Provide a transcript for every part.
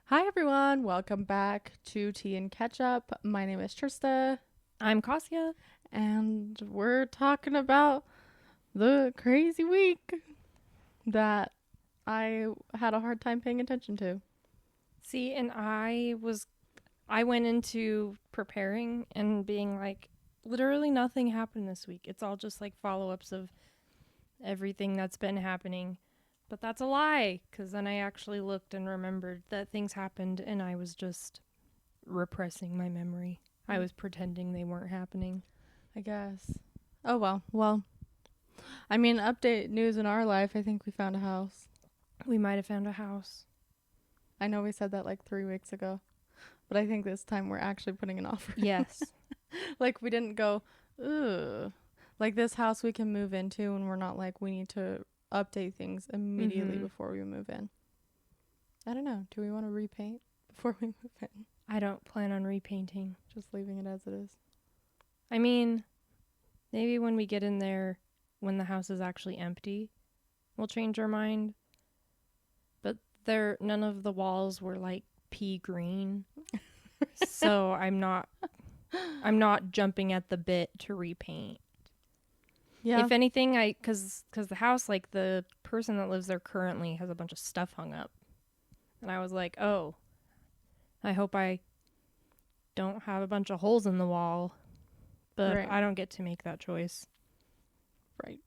Hi everyone, welcome back to Tea and Ketchup. My name is Trista. I'm Kassia. And we're talking about the crazy week that I had a hard time paying attention to. See, and I went into preparing and being like, literally nothing happened this week. It's all just like follow-ups of everything that's been happening. But that's a lie, because then I actually looked and remembered that things happened and I was just repressing my memory. I was pretending they weren't happening. I guess. Oh well. I mean, update news in our life, I think we found a house. We might have found a house. I know we said that like 3 weeks ago, but I think this time we're actually putting an offer in. Yes. Like we didn't go, ooh, like this house we can move into and we're not like we need to update things immediately before we move in. I don't know. Do we want to repaint before we move in? I don't plan on repainting. Just leaving it as it is. I mean, maybe when we get in there, when the house is actually empty, we'll change our mind. But none of the walls were like pea green. So I'm not jumping at the bit to repaint. Yeah. If anything, cause the house, like the person that lives there currently has a bunch of stuff hung up. And I was like, oh, I hope I don't have a bunch of holes in the wall. But Right. I don't get to make that choice. Right.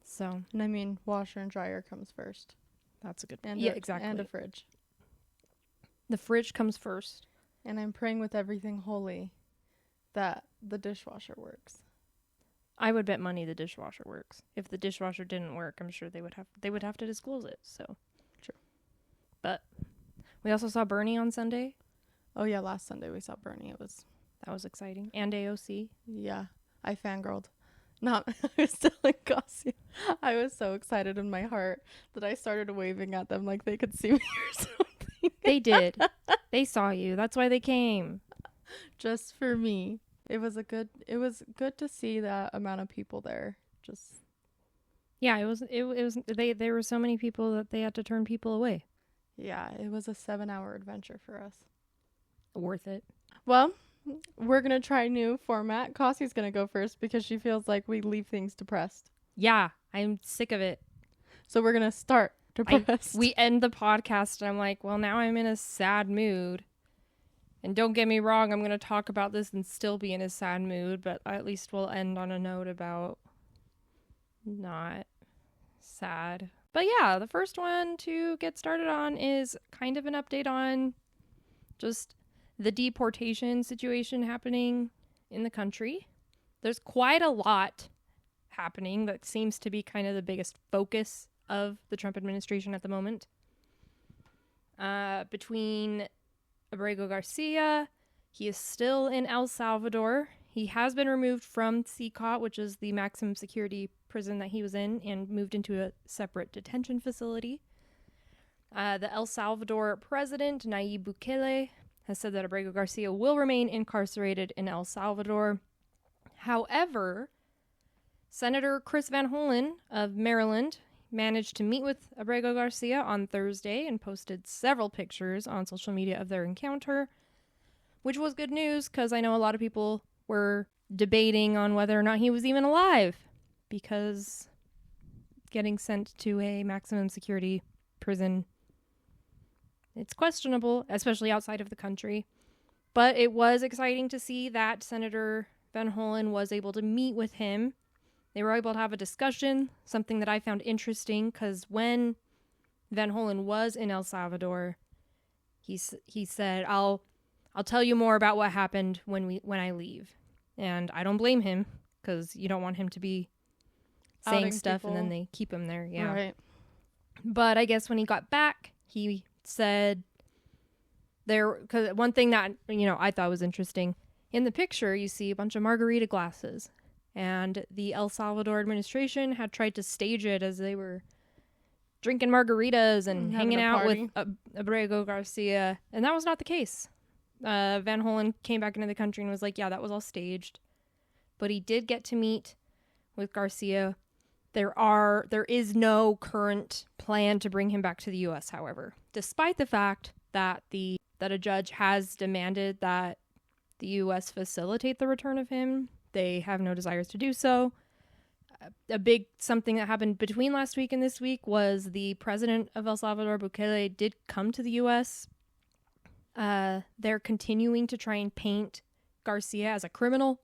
So. And I mean, washer and dryer comes first. That's a good And yeah, exactly. And a fridge. The fridge comes first. And I'm praying with everything holy that the dishwasher works. I would bet money the dishwasher works. If the dishwasher didn't work, I'm sure they would have to disclose it. So True. But we also saw Bernie on Sunday. Oh yeah, last Sunday we saw Bernie. That was exciting. And AOC. Yeah, I fangirled. I was telling Kassia, I was so excited in my heart that I started waving at them like they could see me or something. They did. They saw you. That's why they came. Just for me. It was good to see that amount of people there. Just yeah, it was there were so many people that they had to turn people away. Yeah, it was a 7-hour adventure for us. Worth it. Well, we're going to try a new format. Kassia's going to go first because she feels like we leave things depressed. Yeah, I'm sick of it. So we're going to start depressed. We end the podcast and I'm like, well, now I'm in a sad mood. And don't get me wrong, I'm going to talk about this and still be in a sad mood, but at least we'll end on a note about not sad. But yeah, the first one to get started on is kind of an update on just the deportation situation happening in the country. There's quite a lot happening that seems to be kind of the biggest focus of the Trump administration at the moment. Between Abrego Garcia, he is still in El Salvador. He has been removed from CCOT, which is the maximum security prison that he was in, and moved into a separate detention facility. The El Salvador president, Nayib Bukele, has said that Abrego Garcia will remain incarcerated in El Salvador. However, Senator Chris Van Hollen of Maryland managed to meet with Abrego Garcia on Thursday and posted several pictures on social media of their encounter, which was good news because I know a lot of people were debating on whether or not he was even alive because getting sent to a maximum security prison, it's questionable, especially outside of the country. But it was exciting to see that Senator Van Hollen was able to meet with him. They were able to have a discussion, something that I found interesting, because when Van Hollen was in El Salvador, he said, I'll tell you more about what happened when I leave. And I don't blame him, because you don't want him to be saying Outing stuff people. And then they keep him there. Yeah. Right. But I guess when he got back, he said because one thing that, I thought was interesting, in the picture, you see a bunch of margarita glasses. And the El Salvador administration had tried to stage it as they were drinking margaritas and hanging out with Abrego Garcia. And that was not the case. Van Hollen came back into the country and was like, yeah, that was all staged. But he did get to meet with Garcia. There is no current plan to bring him back to the U.S., however, despite the fact that a judge has demanded that the U.S. facilitate the return of him. They have no desires to do so. A big something that happened between last week and this week was the president of El Salvador, Bukele, did come to the U.S. They're continuing to try and paint Garcia as a criminal,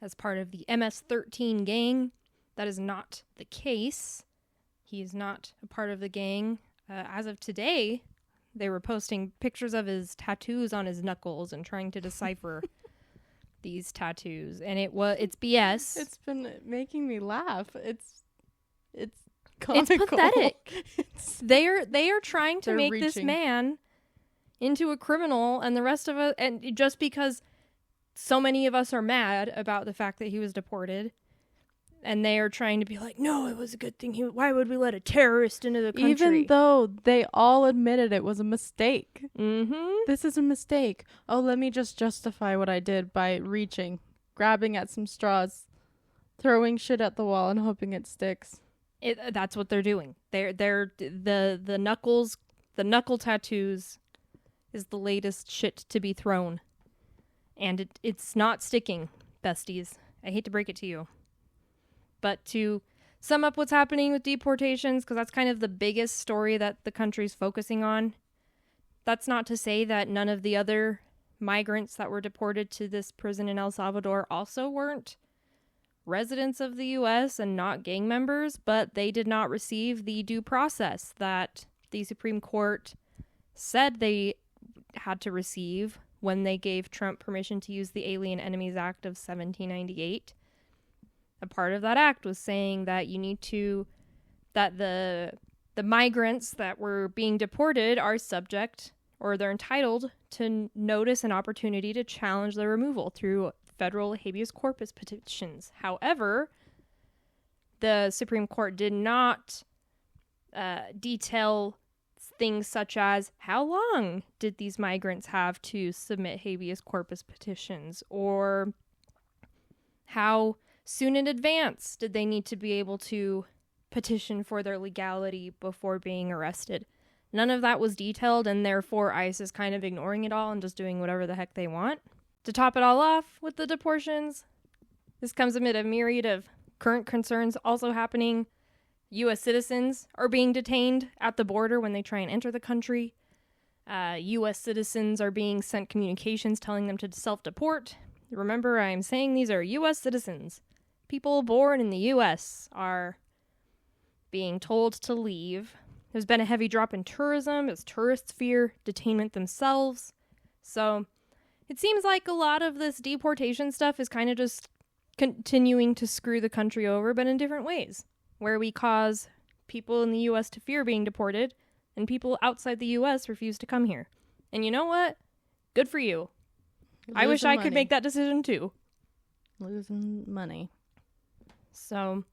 as part of the MS-13 gang. That is not the case. He is not a part of the gang. As of today, they were posting pictures of his tattoos on his knuckles and trying to decipher these tattoos, and it's BS. It's been making me laugh. It's comical. It's pathetic. They are trying to make this man into a criminal, and the rest of us, and just because so many of us are mad about the fact that he was deported, and they are trying to be like, no, it was a good thing. Why would we let a terrorist into the country? Even though they all admitted it was a mistake. Mm-hmm. This is a mistake. Oh, let me just justify what I did by grabbing at some straws, throwing shit at the wall and hoping it sticks. That's what they're doing. They're the knuckle tattoos is the latest shit to be thrown. And it's not sticking, besties. I hate to break it to you. But to sum up what's happening with deportations, because that's kind of the biggest story that the country's focusing on, that's not to say that none of the other migrants that were deported to this prison in El Salvador also weren't residents of the U.S. and not gang members, but they did not receive the due process that the Supreme Court said they had to receive when they gave Trump permission to use the Alien Enemies Act of 1798. A part of that act was saying that that the migrants that were being deported are subject, or they're entitled to notice an opportunity to challenge their removal through federal habeas corpus petitions. However, the Supreme Court did not detail things such as how long did these migrants have to submit habeas corpus petitions, or how soon in advance did they need to be able to petition for their legality before being arrested. None of that was detailed, and therefore ICE is kind of ignoring it all and just doing whatever the heck they want. To top it all off with the deportations, this comes amid a myriad of current concerns also happening. U.S. citizens are being detained at the border when they try and enter the country. U.S. citizens are being sent communications telling them to self-deport. Remember, I'm saying these are U.S. citizens. People born in the U.S. are being told to leave. There's been a heavy drop in tourism as tourists fear detainment themselves. So it seems like a lot of this deportation stuff is kind of just continuing to screw the country over, but in different ways, where we cause people in the U.S. to fear being deported and people outside the U.S. refuse to come here. And you know what? Good for you. I wish I could make that decision too. Losing money. So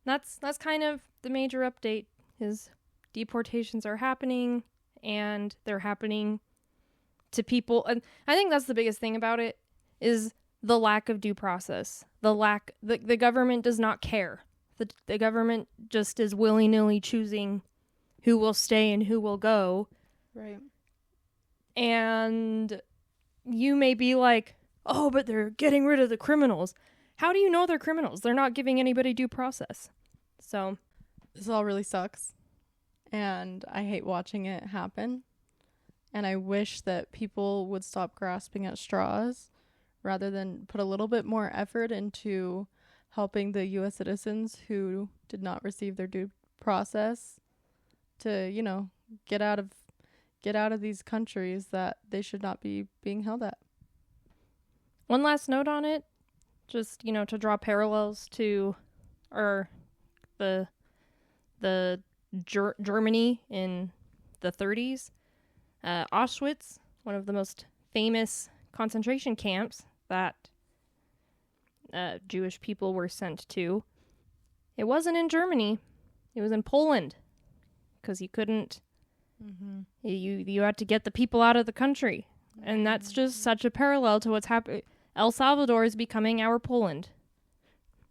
that's kind of the major update, is deportations are happening, and they're happening to people. And I think that's the biggest thing about it, is the lack of due process. The government does not care. The government just is willy-nilly choosing who will stay and who will go. Right. And you may be like, oh, but they're getting rid of the criminals. How do you know they're criminals? They're not giving anybody due process. So this all really sucks. And I hate watching it happen. And I wish that people would stop grasping at straws rather than put a little bit more effort into helping the U.S. citizens who did not receive their due process to, get out of these countries that they should not be being held at. One last note on it, just, to draw parallels to the Germany in the 30s. Auschwitz, one of the most famous concentration camps that Jewish people were sent to. It wasn't in Germany. It was in Poland, because you couldn't. Mm-hmm. You had to get the people out of the country, and that's just such a parallel to what's happening. El Salvador is becoming our Poland.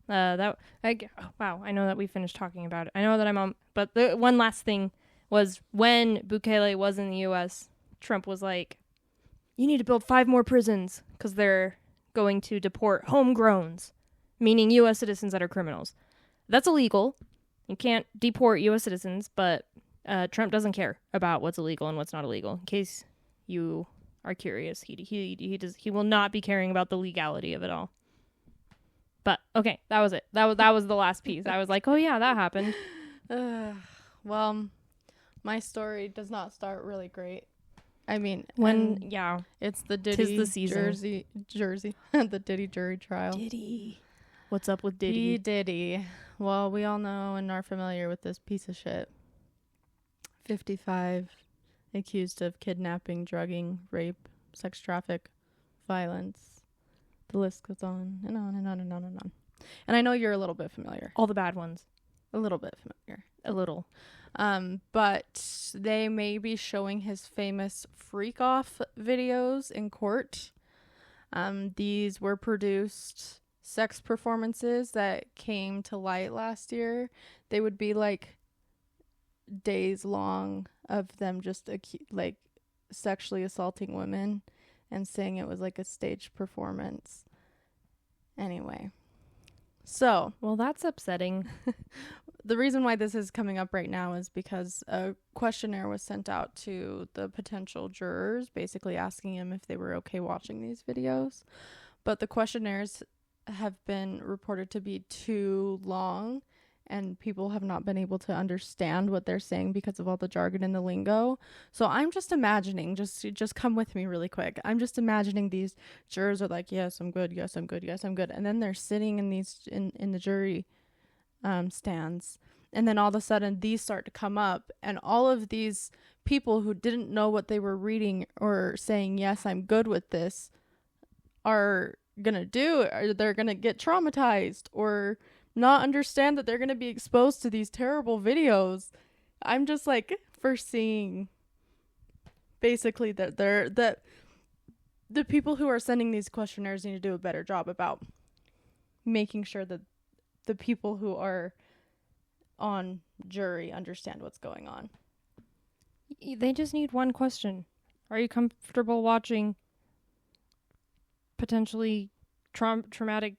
Wow, I know that we finished talking about it. I know that I'm on, but the one last thing was when Bukele was in the U.S., Trump was like, you need to build 5 more prisons because they're going to deport homegrowns, meaning U.S. citizens that are criminals. That's illegal. You can't deport U.S. citizens, but Trump doesn't care about what's illegal and what's not illegal. In case you are curious, he will not be caring about the legality of it all. But okay, that was it. That was the last piece. I was like, oh yeah, that happened. Well, my story does not start really great. I mean, it's the Diddy 'tis the season. Jersey, the Diddy jury trial. Diddy, what's up with Diddy? P-Ditty. Well, we all know and are familiar with this piece of shit. 55, accused of kidnapping, drugging, rape, sex traffic, violence. The list goes on and on and on and on and on. And I know you're a little bit familiar. All the bad ones. A little bit familiar. A little. But they may be showing his famous freak off videos in court. These were produced sex performances that came to light last year. They would be like days long of them just like sexually assaulting women and saying it was like a staged performance. Anyway. So, well, that's upsetting. The reason why this is coming up right now is because a questionnaire was sent out to the potential jurors, basically asking them if they were okay watching these videos. But the questionnaires have been reported to be too long, and people have not been able to understand what they're saying because of all the jargon and the lingo. So I'm just imagining, just come with me really quick. I'm just imagining these jurors are like, yes, I'm good. Yes, I'm good. Yes, I'm good. And then they're sitting in the jury stands. And then all of a sudden these start to come up, and all of these people who didn't know what they were reading or saying, yes, I'm good with this, are going to do it, or they're going to get traumatized or not understand that they're going to be exposed to these terrible videos. I'm just like foreseeing basically that the people who are sending these questionnaires need to do a better job about making sure that the people who are on jury understand what's going on. They just need one question. Are you comfortable watching potentially traumatic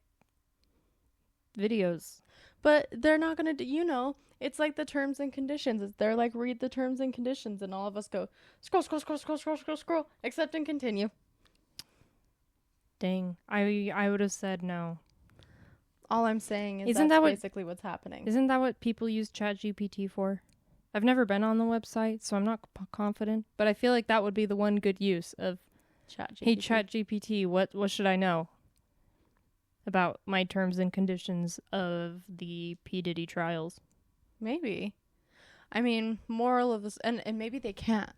videos? But they're not going to do, it's like the terms and conditions. They're like, read the terms and conditions, and all of us go, scroll, accept and continue. Dang. I would have said no. All I'm saying is that's basically what's happening. Isn't that what people use ChatGPT for? I've never been on the website, so I'm not confident, but I feel like that would be the one good use of ChatGPT. Hey, ChatGPT, what should I know about my terms and conditions of the P-Ditty trials? Maybe. I mean, moral of this, and maybe they can't.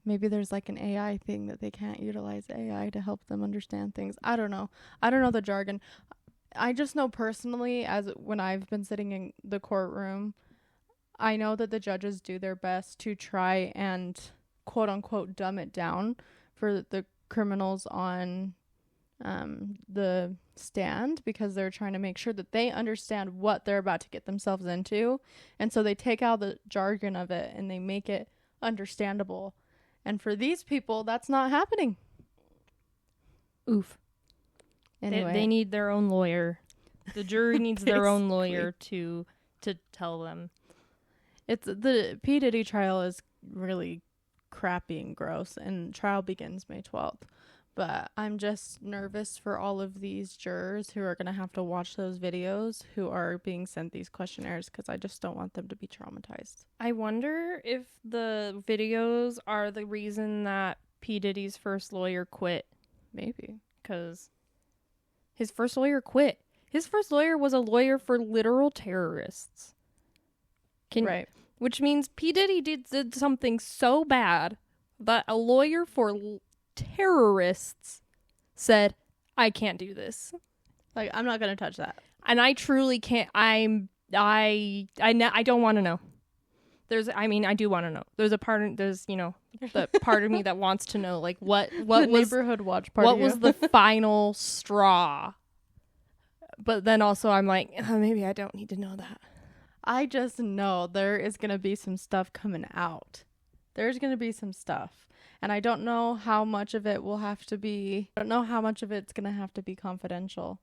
Maybe there's like an AI thing that they can't utilize AI to help them understand things. I don't know. I don't know the jargon. I just know personally, as when I've been sitting in the courtroom, I know that the judges do their best to try and quote unquote dumb it down for the criminals on the stand, because they're trying to make sure that they understand what they're about to get themselves into. And so they take out the jargon of it and they make it understandable. And for these people, that's not happening. Oof. Anyway. They need their own lawyer. The jury needs their own lawyer to tell them. It's the P-Ditty trial is really crappy and gross, and trial begins May 12th. But I'm just nervous for all of these jurors who are going to have to watch those videos, who are being sent these questionnaires, because I just don't want them to be traumatized. I wonder if the videos are the reason that P. Diddy's first lawyer quit. Maybe. Because his first lawyer quit. His first lawyer was a lawyer for literal terrorists. Right. Which means P. Diddy did something so bad that a lawyer for terrorists said, I can't do this. Like, I'm not going to touch that. And I truly can't. I don't want to know. I do want to know. There's the part of me that wants to know, like, what the was neighborhood watch party. What was the final straw? But then also I'm like, maybe I don't need to know that. I just know there is going to be some stuff coming out. There's going to be some stuff. And I don't know how much of it will have to be, I don't know how much of it's going to have to be confidential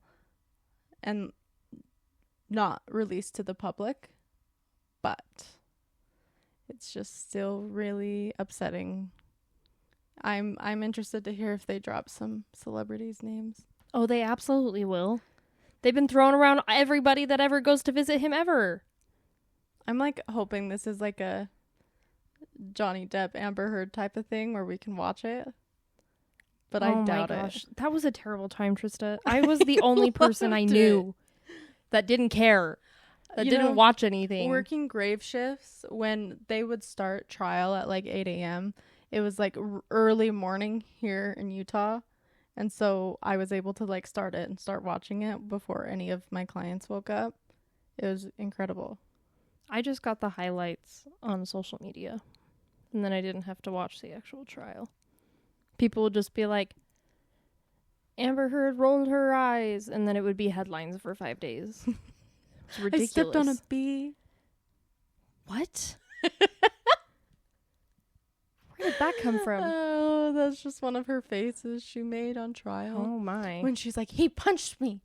and not released to the public. But it's just still really upsetting. I'm interested to hear if they drop some celebrities' names. Oh, they absolutely will. They've been throwing around everybody that ever goes to visit him ever. I'm like hoping this is like a Johnny Depp Amber Heard type of thing where we can watch it. But I doubt it. That was a terrible time, Trista. I was the only person I knew that didn't care. That didn't watch anything. Working grave shifts, when they would start trial at like 8 a.m., it was like early morning here in Utah. And so I was able to like start it and start watching it before any of my clients woke up. It was incredible. I just got the highlights on social media. And then I didn't have to watch the actual trial. People would just be like, Amber Heard rolled her eyes. And then it would be headlines for 5 days. It's ridiculous. I stepped on a bee. What? Where did that come from? Oh, that's just one of her faces she made on trial. Oh, my. When she's like, he punched me.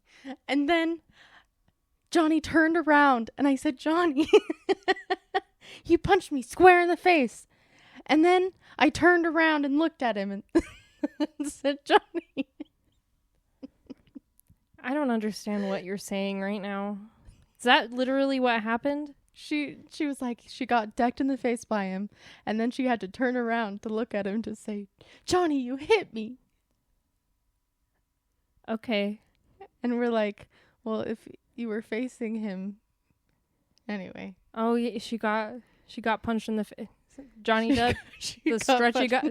And then Johnny turned around and I said, Johnny, he punched me square in the face. And then I turned around and looked at him and said, Johnny. I don't understand what you're saying right now. Is that literally what happened? She was like, she got decked in the face by him. And then she had to turn around to look at him to say, Johnny, you hit me. Okay. And we're like, well, if you were facing him. Anyway. Oh, yeah, she got punched in the face. Johnny Depp, the stretch he got.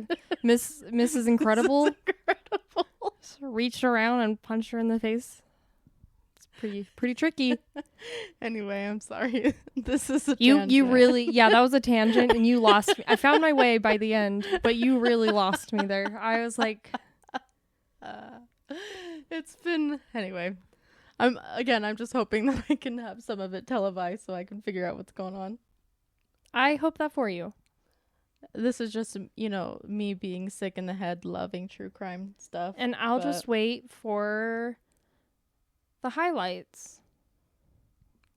Mrs. Incredible. Reached around and punched her in the face. It's pretty tricky. Anyway, I'm sorry. This is a tangent. You really, yeah, that was a tangent and you lost me. I found my way by the end, but you really lost me there. I was like, it's been, anyway. I'm just hoping that I can have some of it televised so I can figure out what's going on. I hope that for you. This is just, me being sick in the head, loving true crime stuff. And I'll just wait for the highlights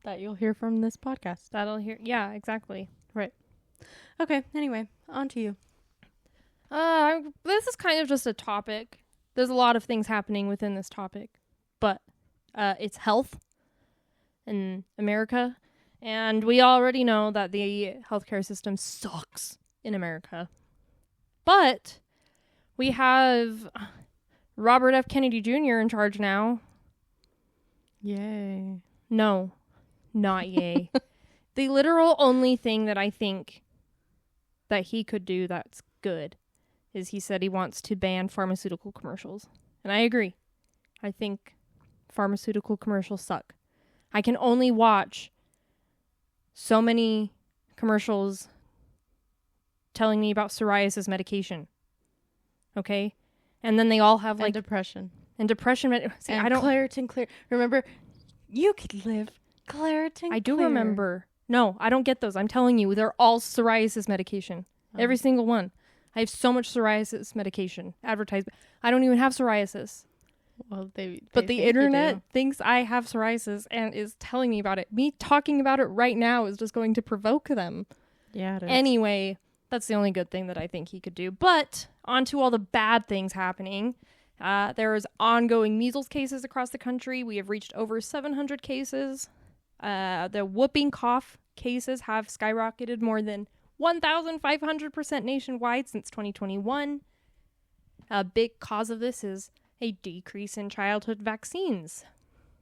that you'll hear from this podcast. Yeah, exactly. Right. Okay, anyway, on to you. This is kind of just a topic. There's a lot of things happening within this topic, but it's health in America. And we already know that the healthcare system sucks in America. But we have Robert F. Kennedy Jr. in charge now. Yay. No, not yay. The literal only thing that I think that he could do that's good is he said he wants to ban pharmaceutical commercials. And I agree. I think pharmaceutical commercials suck. I can only watch so many commercials telling me about psoriasis medication. Okay? And then they all have like depression. And depression and Claritin Clear. Remember, you could live Claritin Clear. I do remember. No, I don't get those. I'm telling you, they're all psoriasis medication. Every single one. I have so much psoriasis medication advertised. I don't even have psoriasis. Well, but the internet thinks I have psoriasis and is telling me about it. Me talking about it right now is just going to provoke them. Yeah, it is. Anyway, that's the only good thing that I think he could do. But on to all the bad things happening. There's ongoing measles cases across the country. We have reached over 700 cases. The whooping cough cases have skyrocketed more than 1,500% nationwide since 2021. A big cause of this is a decrease in childhood vaccines.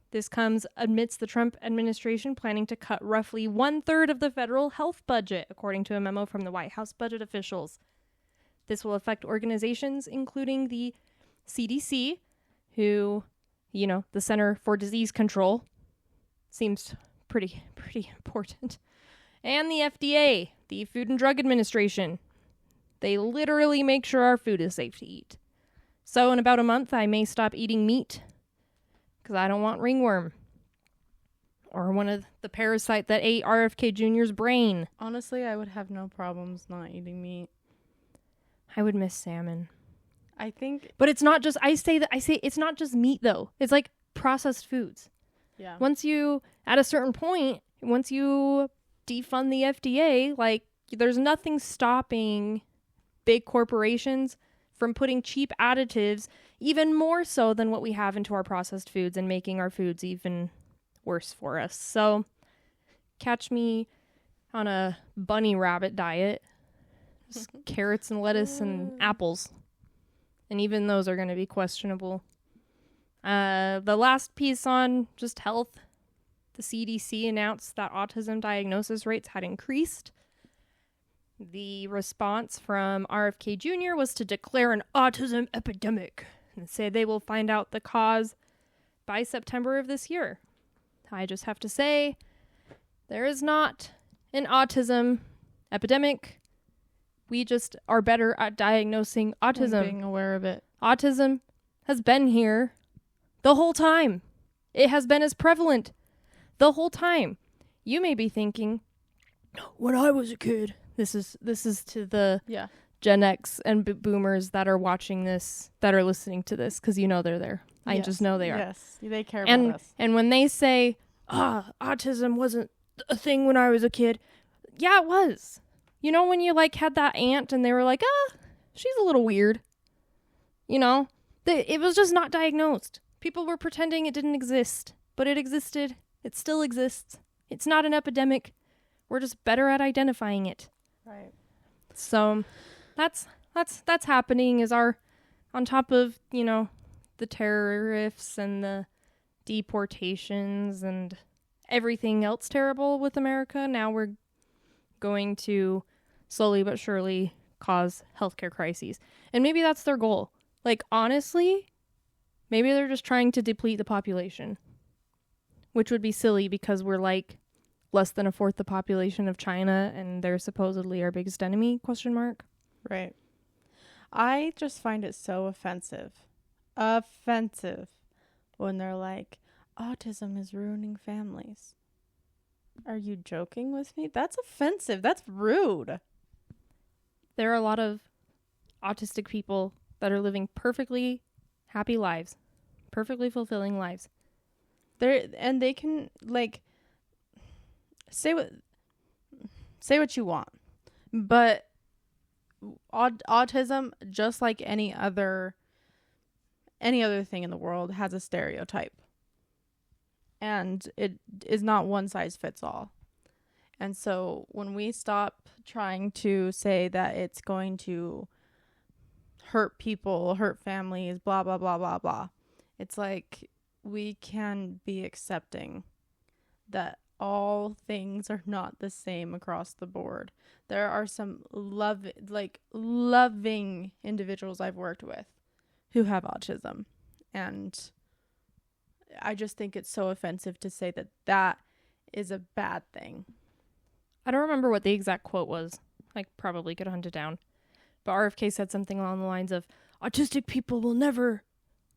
This comes amidst the Trump administration planning to cut roughly 1/3 of the federal health budget, according to a memo from the White House budget officials. This will affect organizations including the CDC, who, the Center for Disease Control, seems pretty important, and the FDA, the Food and Drug Administration. They literally make sure our food is safe to eat. So in about a month, I may stop eating meat because I don't want ringworm. Or one of the parasite that ate RFK Jr.'s brain. Honestly, I would have no problems not eating meat. I would miss salmon. I think... But it's not just... I say it's not just meat, though. It's like processed foods. Yeah. Once you... At a certain point, once you defund the FDA, like, there's nothing stopping big corporations from putting cheap additives, even more so than what we have into our processed foods, and making our foods even worse for us. So catch me on a bunny rabbit diet. Just carrots and lettuce and apples. And even those are going to be questionable. The last piece on just health. The CDC announced that autism diagnosis rates had increased. The response from RFK Jr. was to declare an autism epidemic and say they will find out the cause by September of this year. I just have to say, there is not an autism epidemic. We just are better at diagnosing autism. And being aware of it. Autism has been here the whole time. It has been as prevalent the whole time. You may be thinking, when I was a kid, this is to the Gen X and boomers that are watching this, that are listening to this, because you know they're there. I just know they are. Yes, they care about us. And when they say, autism wasn't a thing when I was a kid, yeah, it was. You know, when you like had that aunt and they were like, she's a little weird. You know, it was just not diagnosed. People were pretending it didn't exist, but it existed. It still exists. It's not an epidemic. We're just better at identifying it. Right. So that's happening, is our, on top of, you know, the tariffs and the deportations and everything else terrible with America, now we're going to slowly but surely cause healthcare crises. And maybe that's their goal. Like, honestly, maybe they're just trying to deplete the population, which would be silly because we're like less than a fourth the population of China and they're supposedly our biggest enemy, ? Right. I just find it so offensive when they're like, autism is ruining families. Are you joking with me? That's offensive. That's rude. There are a lot of autistic people that are living perfectly happy lives, perfectly fulfilling lives. And they can, like, say what you want, but autism, just like any other thing in the world, has a stereotype, and it is not one size fits all. And so when we stop trying to say that it's going to hurt people, hurt families, blah blah blah blah blah, it's like we can be accepting that all things are not the same across the board. There are some loving individuals I've worked with who have autism, and I just think it's so offensive to say that that is a bad thing. I don't remember what the exact quote was. I probably could hunt it down. But RFK said something along the lines of, autistic people will never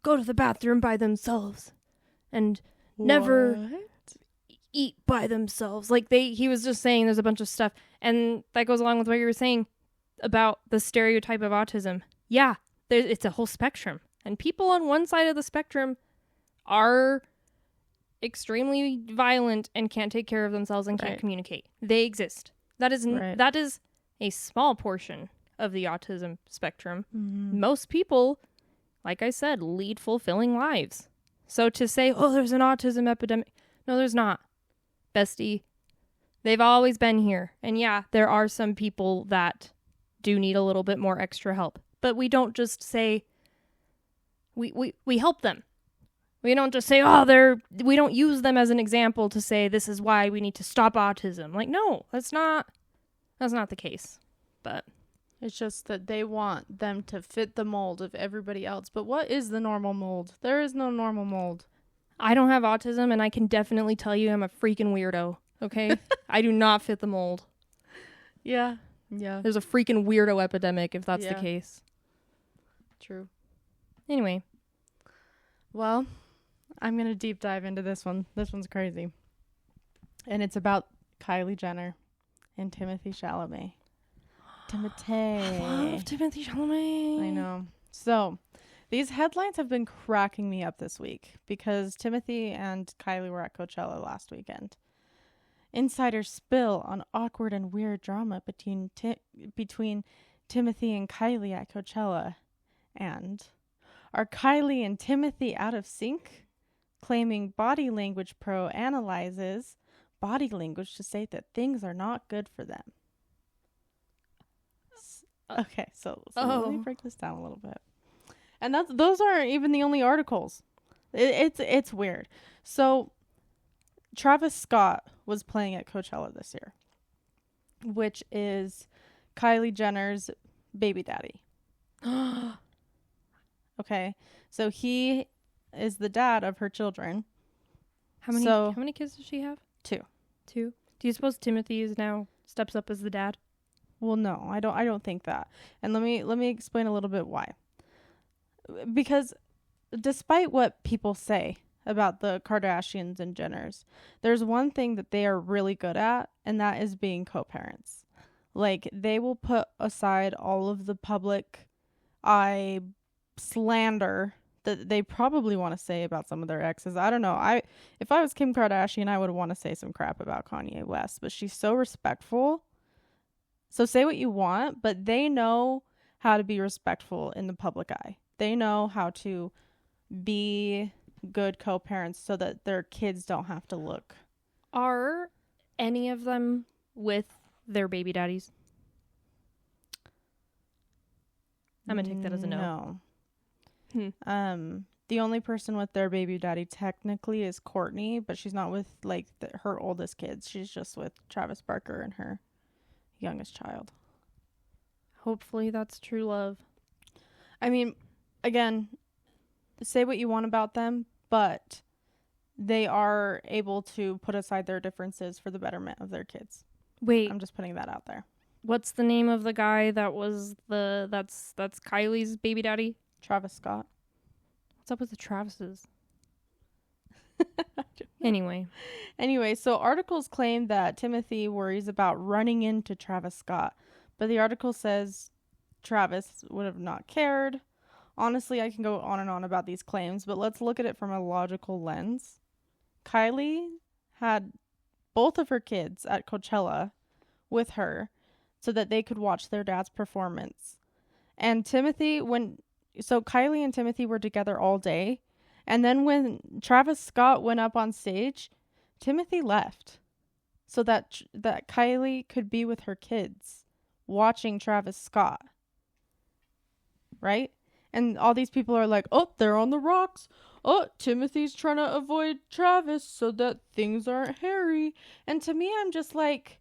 go to the bathroom by themselves and never eat by themselves. Like, he was just saying there's a bunch of stuff. And that goes along with what you were saying about the stereotype of autism. Yeah, it's a whole spectrum. And people on one side of the spectrum are extremely violent and can't take care of themselves and can't communicate. They exist. That is a small portion of the autism spectrum. Mm-hmm. Most people, like I said, lead fulfilling lives. So to say, there's an autism epidemic, no, there's not. Bestie, they've always been here. And yeah, there are some people that do need a little bit more extra help. But we don't just say, we help them. We don't just say, we don't use them as an example to say this is why we need to stop autism. Like, no, that's not the case. But it's just that they want them to fit the mold of everybody else. But what is the normal mold? There is no normal mold. I don't have autism, and I can definitely tell you I'm a freaking weirdo, okay? I do not fit the mold. Yeah. Yeah. There's a freaking weirdo epidemic if that's the case. True. Anyway. Well, I'm going to deep dive into this one. This one's crazy. And it's about Kylie Jenner and Timothy Chalamet. I love Timothy Chalamet. I know. So, these headlines have been cracking me up this week because Timothy and Kylie were at Coachella last weekend. Insiders spill on awkward and weird drama between Timothy and Kylie at Coachella. And are Kylie and Timothy out of sync? Claiming Body Language Pro analyzes body language to say that things are not good for them. Okay, so let me break this down a little bit. And those aren't even the only articles. It's weird. So Travis Scott was playing at Coachella this year, which is Kylie Jenner's baby daddy. Okay, so he is the dad of her children. How many kids does she have? 2. Do you suppose Timothy is now steps up as the dad? Well, no, I don't think that. And let me explain a little bit why. Because despite what people say about the Kardashians and Jenners, there's one thing that they are really good at, and that is being co-parents. Like, they will put aside all of the public eye slander that they probably want to say about some of their exes. I don't know. If I was Kim Kardashian, I would want to say some crap about Kanye West, but she's so respectful. So say what you want, but they know how to be respectful in the public eye. They know how to be good co-parents so that their kids don't have to look. Are any of them with their baby daddies? I'm going to take that as a no. The only person with their baby daddy technically is Courtney, but she's not with like her oldest kids. She's just with Travis Barker and her youngest child. Hopefully that's true love. I mean, again, say what you want about them, but they are able to put aside their differences for the betterment of their kids. Wait, I'm just putting that out there. What's the name of the guy that was that's Kylie's baby daddy? Travis Scott. What's up with the Travises? Anyway, so articles claim that Timothy worries about running into Travis Scott, but the article says Travis would have not cared. Honestly, I can go on and on about these claims, but let's look at it from a logical lens. Kylie had both of her kids at Coachella with her so that they could watch their dad's performance. And Kylie and Timothy were together all day. And then when Travis Scott went up on stage, Timothy left so that Kylie could be with her kids watching Travis Scott. Right? And all these people are like, oh, they're on the rocks. Oh, Timothy's trying to avoid Travis so that things aren't hairy. And to me, I'm just like,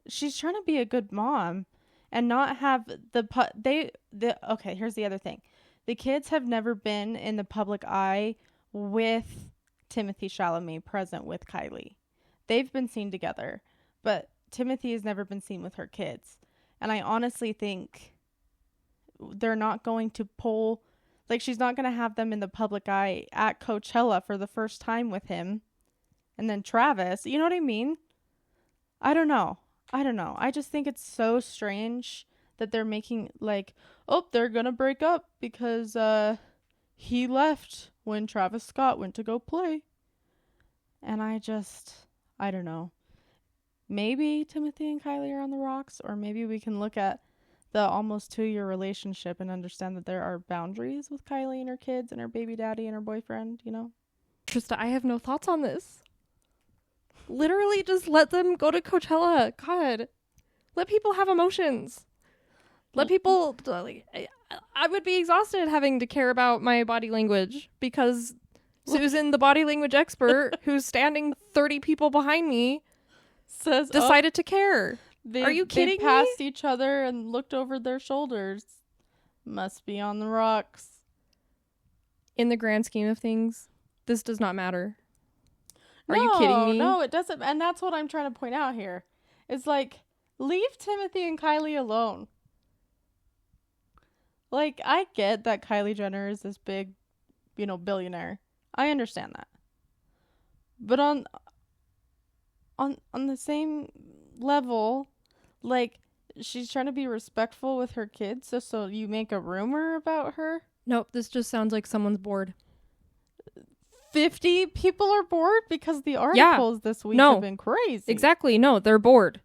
she's trying to be a good mom and not have okay, here's the other thing. The kids have never been in the public eye with Timothy Chalamet present with Kylie. They've been seen together, but Timothy has never been seen with her kids. And I honestly think they're not going to pull, like, she's not going to have them in the public eye at Coachella for the first time with him. And then Travis, you know what I mean? I don't know. I just think it's so strange that they're making like, oh, they're going to break up because he left when Travis Scott went to go play. And I don't know. Maybe Timothy and Kylie are on the rocks, or maybe we can look at the almost 2-year relationship and understand that there are boundaries with Kylie and her kids and her baby daddy and her boyfriend, you know? Trista, I have no thoughts on this. Literally just let them go to Coachella. God. Let people have emotions. Let people, like, I would be exhausted having to care about my body language because Susan, the body language expert, who's standing 30 people behind me, decided to care. Are you kidding me? They passed each other and looked over their shoulders. Must be on the rocks. In the grand scheme of things, this does not matter. Are you kidding me? No, it doesn't. And that's what I'm trying to point out here. It's like, leave Timothy and Kylie alone. Like, I get that Kylie Jenner is this big, billionaire. I understand that. But on the same level, like, she's trying to be respectful with her kids, so you make a rumor about her? Nope, this just sounds like someone's bored. 50 people are bored because the articles this week have been crazy. Exactly. No, they're bored.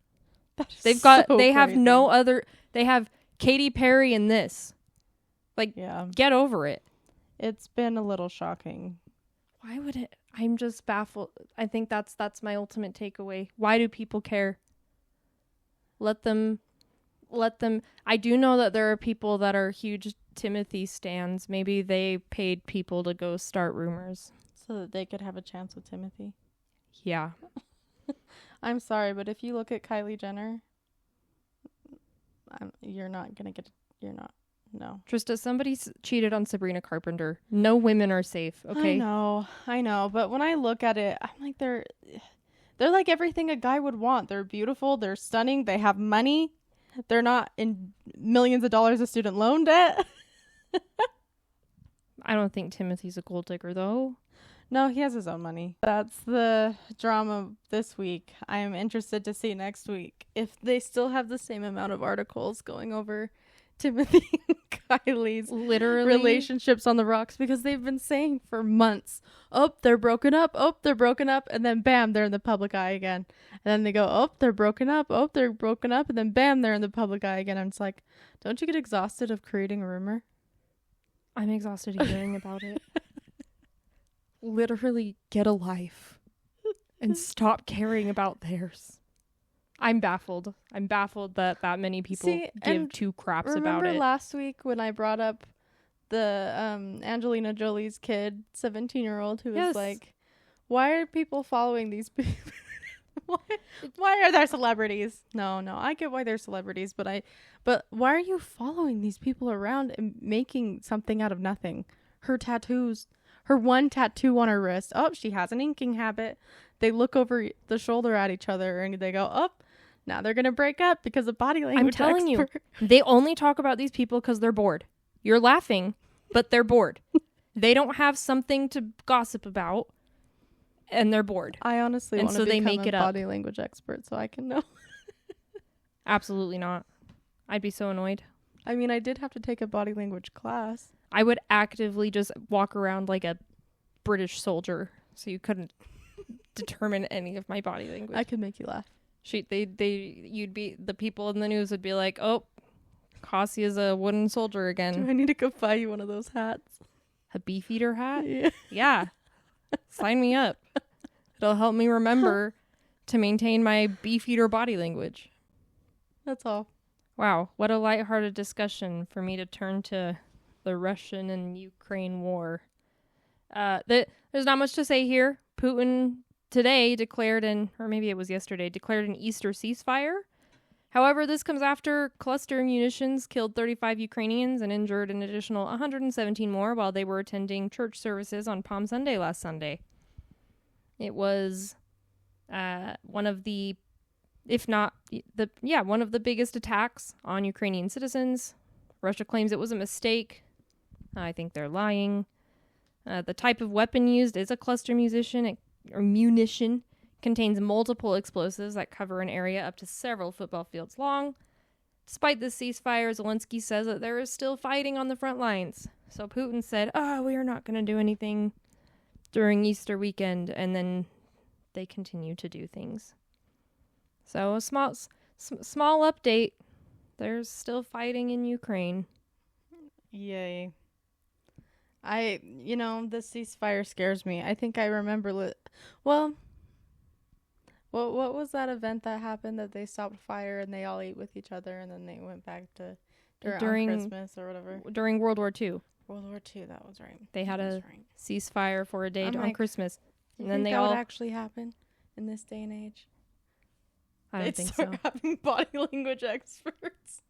They have Katy Perry in this. Like, get over it. It's been a little shocking. Why would it? I'm just baffled. I think that's my ultimate takeaway. Why do people care? Let them. I do know that there are people that are huge Timothy stans. Maybe they paid people to go start rumors. So that they could have a chance with Timothy. Yeah. I'm sorry, but if you look at Kylie Jenner, you're not. No. Trista, somebody's cheated on Sabrina Carpenter. No women are safe, okay? I know. But when I look at it, I'm like, they're like everything a guy would want. They're beautiful. They're stunning. They have money. They're not in millions of dollars of student loan debt. I don't think Timothy's a gold digger, though. No, he has his own money. That's the drama this week. I am interested to see next week if they still have the same amount of articles going over Timothy and Kylie's relationships on the rocks, because they've been saying for months, oh, they're broken up. Oh, they're broken up. And then bam, they're in the public eye again. And then they go, oh, they're broken up. Oh, they're broken up. And then bam, they're in the public eye again. And it's like, don't you get exhausted of creating a rumor? I'm exhausted of hearing about it. Literally get a life and stop caring about theirs. I'm baffled. that many people give two craps about it. Remember last week when I brought up the Angelina Jolie's kid, 17-year-old, who was like, why are people following these people? Why are there celebrities? No, I get why they're celebrities, but why are you following these people around and making something out of nothing? Her tattoos, her one tattoo on her wrist. Oh, she has an inking habit. They look over the shoulder at each other and they go, oh, now they're going to break up because of body language. I'm telling you, they only talk about these people because they're bored. You're laughing, but they're bored. They don't have something to gossip about, and they're bored. I honestly want to become a body language expert so I can know. Absolutely not. I'd be so annoyed. I mean, I did have to take a body language class. I would actively just walk around like a British soldier so you couldn't determine any of my body language. I could make you laugh. The people in the news would be like, oh, Kassia's a wooden soldier again. Do I need to go buy you one of those hats? A beefeater hat? Yeah. Yeah. Sign me up. It'll help me remember to maintain my beefeater body language. That's all. Wow. What a lighthearted discussion for me to turn to the Russian and Ukraine war. There's not much to say here. Putin today declared declared an Easter ceasefire. However, this comes after cluster munitions killed 35 Ukrainians and injured an additional 117 more while they were attending church services on Palm Sunday last Sunday. It was one of the biggest attacks on Ukrainian citizens. Russia claims it was a mistake. I think they're lying. The type of weapon used is a cluster munition. Contains multiple explosives that cover an area up to several football fields long. Despite this ceasefire, Zelensky says that there is still fighting on the front lines. So Putin said, we are not going to do anything during Easter weekend, and then they continue to do things. So a small update. There's still fighting in Ukraine. Yay. This ceasefire scares me. I think I remember what was that event that happened that they stopped fire and they all ate with each other and then they went back to during Christmas or whatever? During World War II. World War II, that was right. They had a ceasefire for a day on Christmas. And then that would actually happen in this day and age? I don't think so. They'd start having body language experts.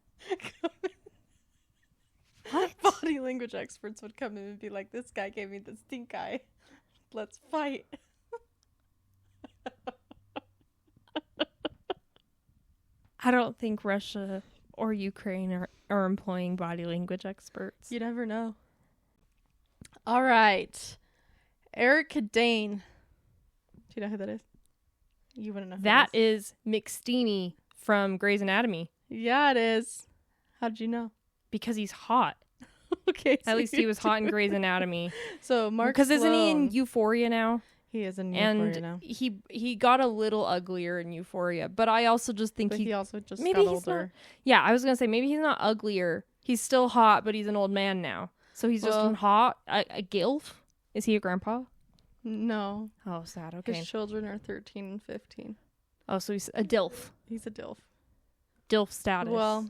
What? Body language experts would come in and be like, this guy gave me the stink eye. Let's fight. I don't think Russia or Ukraine are employing body language experts. You never know. All right. Eric Dane. Do you know who that is? You wouldn't know who That it is McSteamy from Grey's Anatomy. Yeah, it is. How did you know? Because he's hot. Okay. At least he was hot in Grey's Anatomy. So Mark Because isn't he in Sloan- Euphoria now? He is in Euphoria And now. he got a little uglier in Euphoria. But I also just think But he also just maybe got he's older. not. Yeah, I was gonna say maybe he's not uglier. He's still hot, but he's an old man now. So he's just Well- hot. A gilf? Is he a grandpa? No. Oh, sad. Okay. His children are 13 and 15. Oh, so he's a dilf. He's a DILF. Dilf status. Well,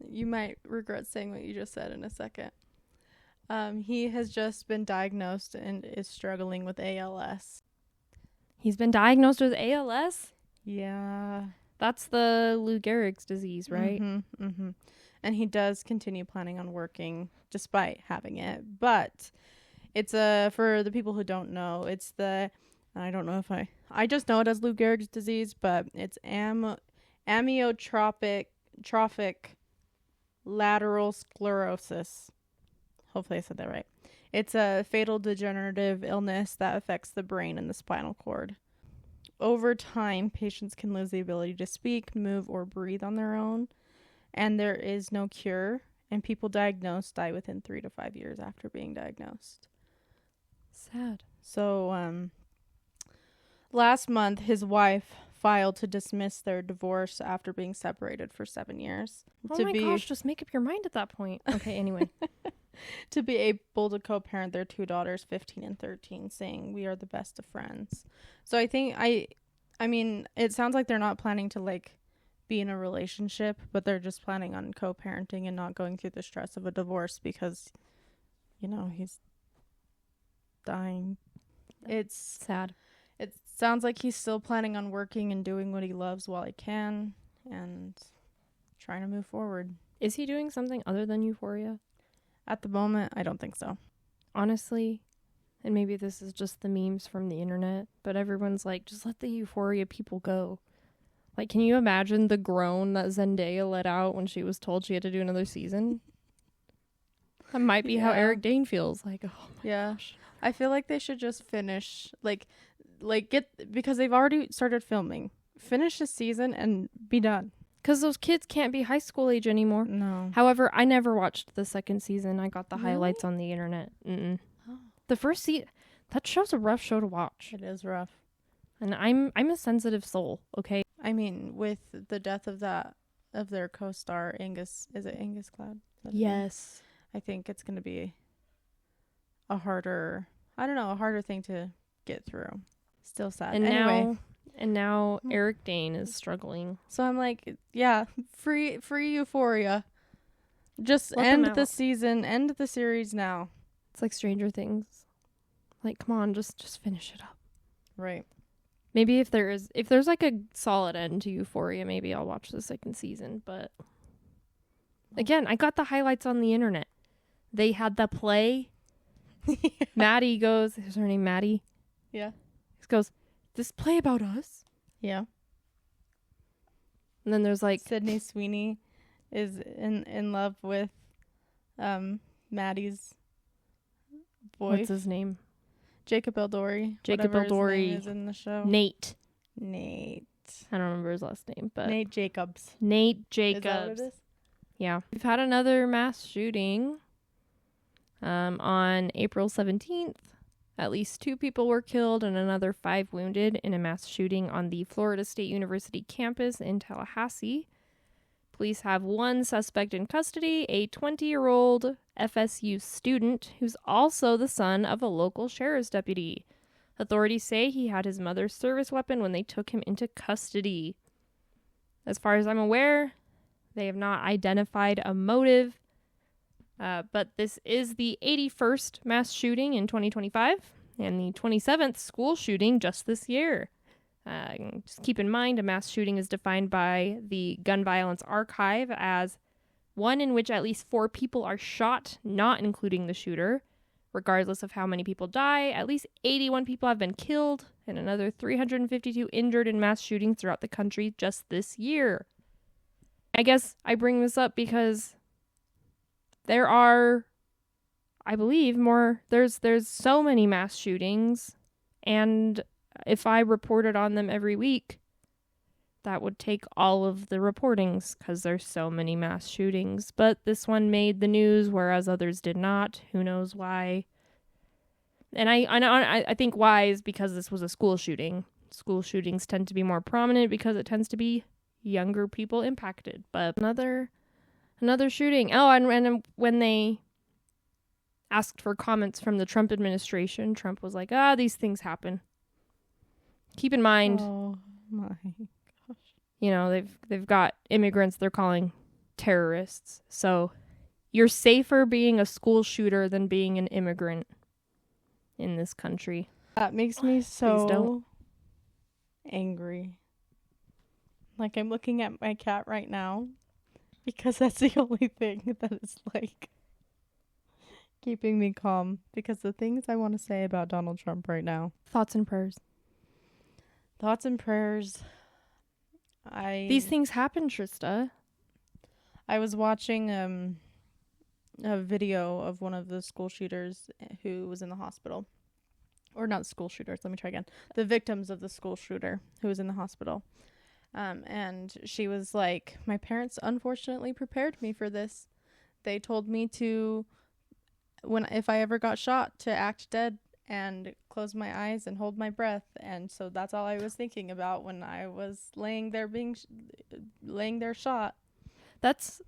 you might regret saying what you just said in a second. He has just been diagnosed and is struggling with ALS. he's been diagnosed with ALS. Yeah. That's the Lou Gehrig's disease, right? Mm-hmm, mm-hmm. And he does continue planning on working despite having it. But it's for the people who don't know, it's I don't know if I just know it as Lou Gehrig's disease, but it's amyotrophic lateral sclerosis. Hopefully I said that right. It's a fatal degenerative illness that affects the brain and the spinal cord. Over time, patients can lose the ability to speak, move, or breathe on their own, and there is no cure, and people diagnosed die within 3 to 5 years after being diagnosed. Sad. So, last month, his wife filed to dismiss their divorce after being separated for 7 years. Oh my gosh, just make up your mind at that point. Okay, anyway. To be able to co-parent their 2 daughters, 15 and 13, saying, "We are the best of friends." So I think I mean, it sounds like they're not planning to like be in a relationship, but they're just planning on co-parenting and not going through the stress of a divorce because, you know, he's dying. It's Sad. It sounds like he's still planning on working and doing what he loves while he can and trying to move forward. Is he doing something other than Euphoria? At the moment, I don't think so. Honestly, and maybe this is just the memes from the internet, but everyone's like, just let the Euphoria people go. Like, can you imagine the groan that Zendaya let out when she was told she had to do another season? That might be how Yeah. Eric Dane feels. Like, oh my Yeah. gosh. I feel like they should just finish, because they've already started filming. Finish the season and be done. Because those kids can't be high school age anymore. No. However, I never watched the second season. I got the Really? highlights on the internet. Oh. The first season, that show's a rough show to watch. It is rough. And I'm a sensitive soul, okay? I mean, with the death of their co-star, Angus, is it Angus Cloud? Is that his name? Yes. I think it's going to be a harder thing to get through. Still sad. And anyway. now Eric Dane is struggling. So I'm like, yeah, free Euphoria. Just Let them end the out. season, end the series now. It's like Stranger Things. Like, come on, just finish it up. Right. Maybe if there's like a solid end to Euphoria, maybe I'll watch the second season. But again, I got the highlights on the internet. They had the play. Maddie goes, is her name Maddie? Yeah. He goes, this play about us? Yeah. And then there's like, Sydney Sweeney is in love with Maddie's boy. what's his name? Jacob Eldori. Jacob whatever his Eldori. name is in the show. Nate. Nate. I don't remember his last name, but Nate Jacobs. Nate Is that what Jacobs. it is? Yeah. We've had another mass shooting on April 17th. At least 2 people were killed and another 5 wounded in a mass shooting on the Florida State University campus in Tallahassee. Police have 1 suspect in custody, a 20-year-old FSU student who's also the son of a local sheriff's deputy. Authorities say he had his mother's service weapon when they took him into custody. As far as I'm aware, they have not identified a motive, but this is the 81st mass shooting in 2025 and the 27th school shooting just this year. Just keep in mind, a mass shooting is defined by the Gun Violence Archive as one in which at least 4 people are shot, not including the shooter. Regardless of how many people die, at least 81 people have been killed and another 352 injured in mass shootings throughout the country just this year. I guess I bring this up because there are, I believe, there's so many mass shootings, and if I reported on them every week, that would take all of the reportings because there's so many mass shootings. But this one made the news, whereas others did not. Who knows why? And I think why is because this was a school shooting. School shootings tend to be more prominent because it tends to be younger people impacted. But another shooting. Oh, and when they asked for comments from the Trump administration, Trump was like, these things happen. Keep in mind, oh my gosh, you know, they've got immigrants they're calling terrorists. So you're safer being a school shooter than being an immigrant in this country. That makes me so angry. Like, I'm looking at my cat right now because that's the only thing that is like keeping me calm, because the things I want to say about Donald Trump right now. Thoughts and prayers. These things happen, Trista. I was watching a video of one of the school shooters who was in the hospital. Or not school shooters, let me try again. The victims of the school shooter who was in the hospital. And she was like, my parents unfortunately prepared me for this. They told me to, if I ever got shot, to act dead and close my eyes and hold my breath. And so that's all I was thinking about when I was laying there shot. That's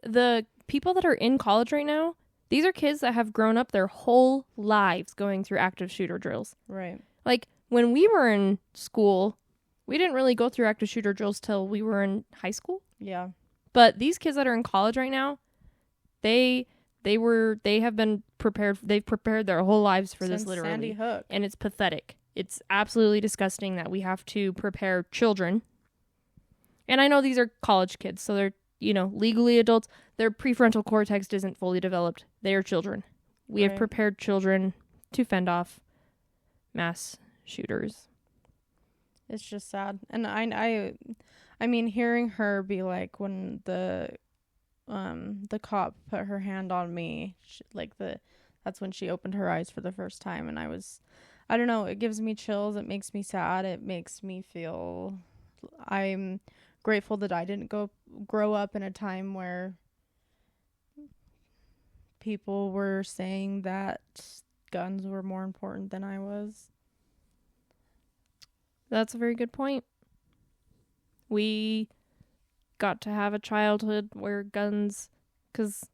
the people that are in college right now. These are kids that have grown up their whole lives going through active shooter drills. Right. Like, when we were in school, we didn't really go through active shooter drills till we were in high school. Yeah. But these kids that are in college right now, they have been prepared. They've prepared their whole lives for this, literally. Sandy Hook. And it's pathetic. It's absolutely disgusting that we have to prepare children. And I know these are college kids, so they're, legally adults. Their prefrontal cortex isn't fully developed. They are children. We have prepared children to fend off mass shooters. It's just sad. And I mean, hearing her be like, when the cop put her hand on me, that's when she opened her eyes for the first time. And I don't know, it gives me chills. It makes me sad. It makes me feel, I'm grateful that I didn't grow up in a time where people were saying that guns were more important than I was. That's a very good point. We got to have a childhood where guns, because,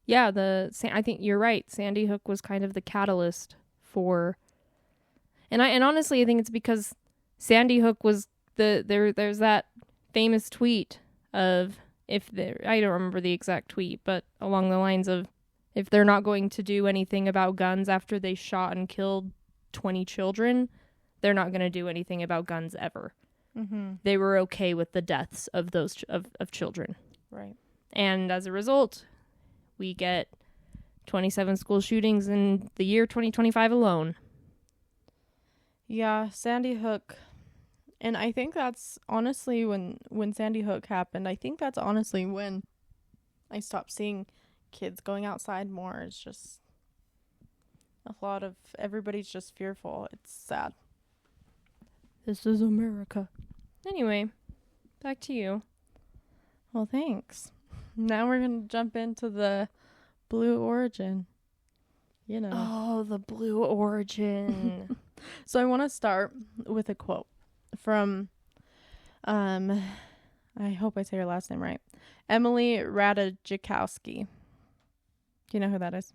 I think you're right. Sandy Hook was kind of the catalyst for, and honestly, I think it's because Sandy Hook was there's that famous tweet of, I don't remember the exact tweet, but along the lines of, if they're not going to do anything about guns after they shot and killed 20 children, they're not going to do anything about guns ever. Mm-hmm. They were okay with the deaths of those of children. Right. And as a result, we get 27 school shootings in the year 2025 alone. Yeah, Sandy Hook. And I think that's honestly when Sandy Hook happened, I think that's honestly when I stopped seeing kids going outside more. It's just a lot of, everybody's just fearful. It's sad. This is America. Anyway, back to you. Well, thanks. Now we're going to jump into the Blue Origin. Oh, the Blue Origin. So I want to start with a quote from, I hope I say her last name right, Emily Ratajkowski. Do you know who that is?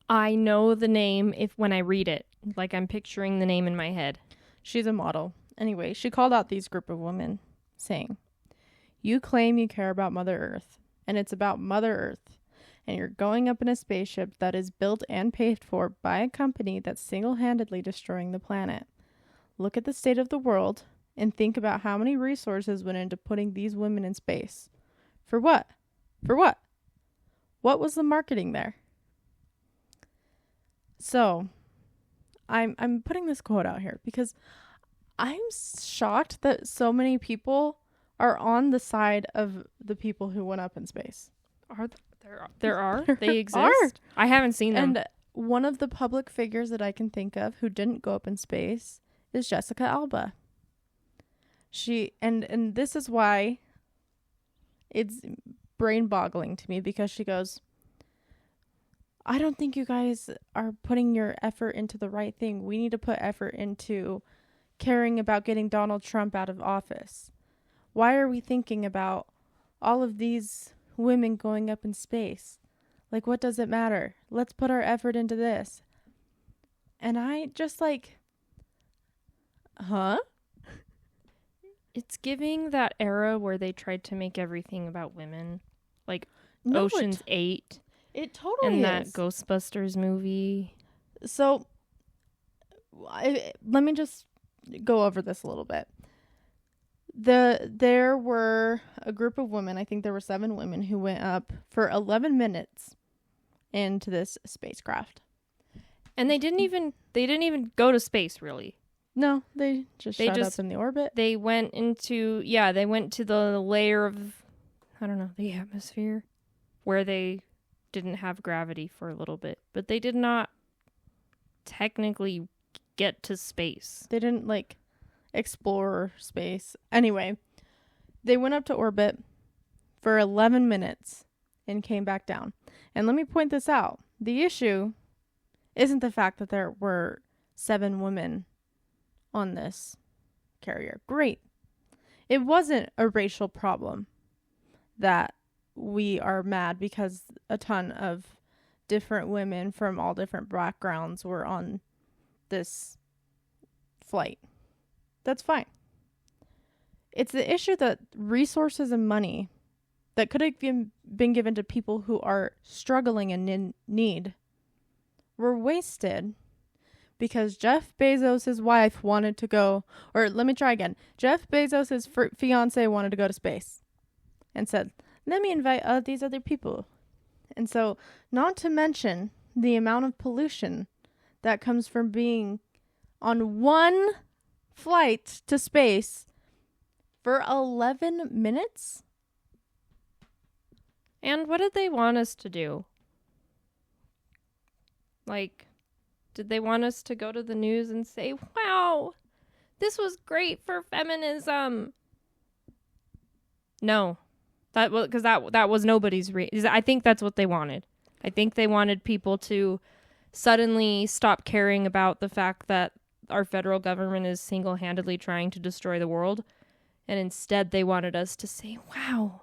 I know the name when I read it. Like, I'm picturing the name in my head. She's a model. Anyway, she called out these group of women, saying, "You claim you care about Mother Earth, and it's about Mother Earth, and you're going up in a spaceship that is built and paid for by a company that's single-handedly destroying the planet. Look at the state of the world, and think about how many resources went into putting these women in space. For what? For what? What was the marketing there?" So, I'm putting this quote out here because I'm shocked that so many people are on the side of the people who went up in space. There are? They exist? I haven't seen them. And one of the public figures that I can think of who didn't go up in space is Jessica Alba. She and this is why it's brain-boggling to me, because she goes, I don't think you guys are putting your effort into the right thing. We need to put effort into caring about getting Donald Trump out of office. Why are we thinking about all of these women going up in space? Like, what does it matter? Let's put our effort into this. And I just like, huh? It's giving that era where they tried to make everything about women. Like No, Ocean's 8. It totally And is. that Ghostbusters movie. So, let me just go over this a little bit. There were a group of women, I think there were 7 women, who went up for 11 minutes into this spacecraft. And they didn't even go to space, really. No, they just shot up in the orbit. They went into, they went to the layer of, I don't know, the atmosphere, where they didn't have gravity for a little bit. But they did not technically get to space. They didn't, like, explore space. Anyway, they went up to orbit for 11 minutes and came back down. And let me point this out. The issue isn't the fact that there were 7 women on this carrier. Great. It wasn't a racial problem that we are mad because a ton of different women from all different backgrounds were on this flight. That's fine. It's the issue that resources and money that could have been given to people who are struggling and in need were wasted because Jeff Bezos' wife wanted to go, or let me try again. Jeff Bezos' fiance wanted to go to space and said, let me invite these other people. And so, not to mention the amount of pollution that comes from being on one flight to space for 11 minutes. And what did they want us to do? Like, did they want us to go to the news and say, wow, this was great for feminism? No. Because that was nobody's I think that's what they wanted. I think they wanted people to suddenly stop caring about the fact that our federal government is single-handedly trying to destroy the world. And instead they wanted us to say, wow,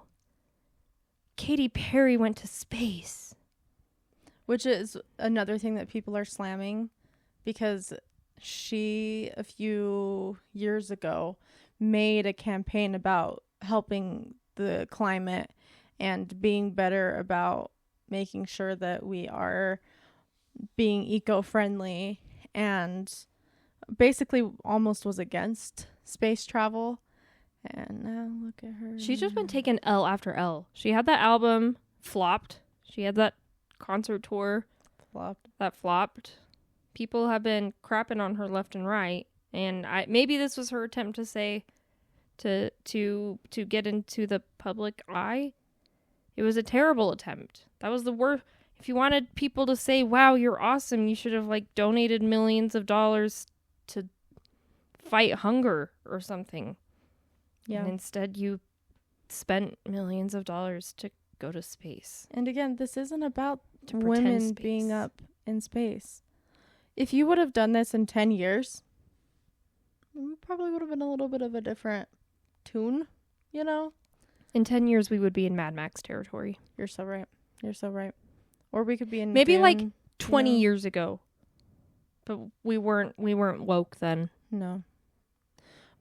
Katy Perry went to space. Which is another thing that people are slamming, because she, a few years ago, made a campaign about helping the climate and being better about making sure that we are being eco-friendly, and basically almost was against space travel. And now look at her. She's just been taking L after L. She had that album, flopped. She had that concert tour, that flopped. People have been crapping on her left and right, and maybe this was her attempt to say to get into the public eye. It was a terrible attempt. That was the worst. If you wanted people to say, wow, you're awesome, you should have like donated millions of dollars to fight hunger or something. Yeah. And instead you spent millions of dollars to go to space. And again, this isn't about women being up in space. If you would have done this in 10 years, we probably would have been a little bit of a different tune, you know? In 10 years, we would be in Mad Max territory. You're so right. You're so right. Or we could be in maybe Dune, like 20 years ago. But we weren't woke then. No.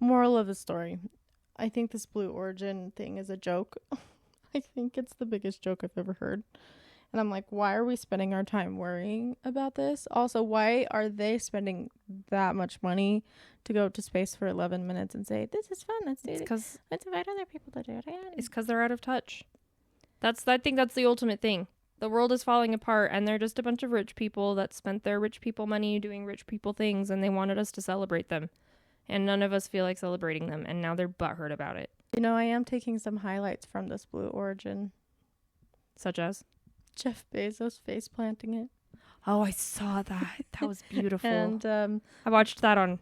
Moral of the story. I think this Blue Origin thing is a joke. I think it's the biggest joke I've ever heard. And I'm like, why are we spending our time worrying about this? Also, why are they spending that much money to go to space for 11 minutes and say, this is fun, let's do it. Let's invite other people to do it again. It's because they're out of touch. I think that's the ultimate thing. The world is falling apart, and they're just a bunch of rich people that spent their rich people money doing rich people things, and they wanted us to celebrate them. And none of us feel like celebrating them, and now they're butthurt about it. You know, I am taking some highlights from this Blue Origin. Such as? Jeff Bezos face planting it. Oh, I saw that. That was beautiful. And I watched that on